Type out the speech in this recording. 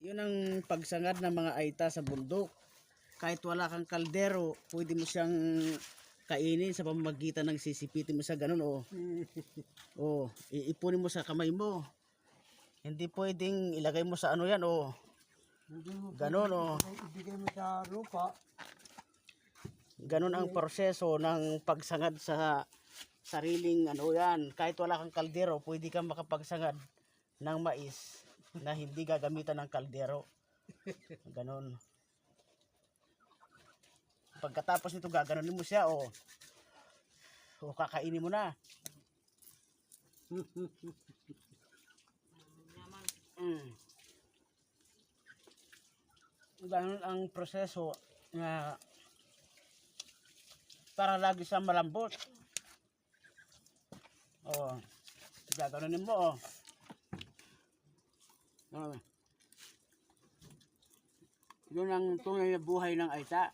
Yun ang pagsangad ng mga aita sa bundok. Kahit wala kang kaldero, pwede mo siyang kainin sa pamamagitan ng sisipitin mo sa ganun iipunin mo sa kamay mo. Hindi pwedeng ilagay mo sa ano yan ganun Ibigay mo sa lupa. Ganun ang proseso ng pagsangad sa sariling yan. Kahit wala kang kaldero, pwede kang makapagsangad ng mais na hindi gagamitan ng kaldero. Ganun. Pagkatapos nito, gaganunin mo siya kakainin mo na. Ganun ang proseso na para lagi siyang malambot. Gaganunin mo Yun ang tunay na buhay ng aita.